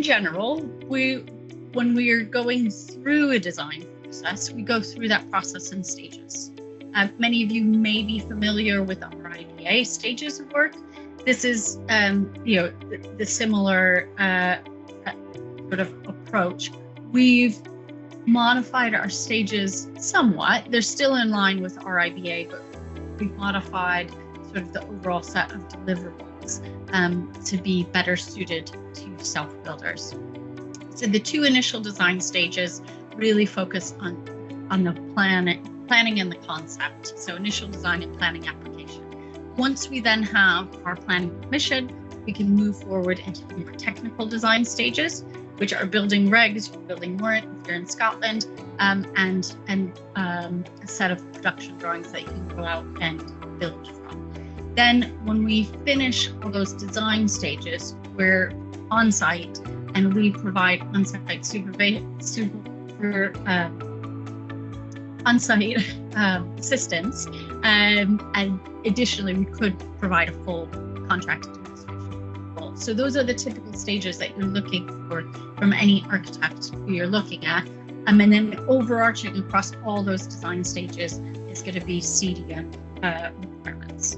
general, when we are going through a design process, we go through that process in stages. Many of you may be familiar with our IBA stages of work. This is, the similar sort of approach. We've modified our stages somewhat. They're still in line with our IBA, but we've modified sort of the overall set of deliverables to be better suited to self-builders. So the two initial design stages really focus on the planning and the concept. So initial design and planning application. Once we then have our planning permission, we can move forward into the more technical design stages, which are building regs, building warrant if you're in Scotland, and a set of production drawings that you can go out and build from. Then when we finish all those design stages, we're on site and we provide on-site assistance, and additionally we could provide a full contract administration role. So those are the typical stages that you're looking for from any architect who you're looking at, and then overarching across all those design stages is going to be CDM requirements.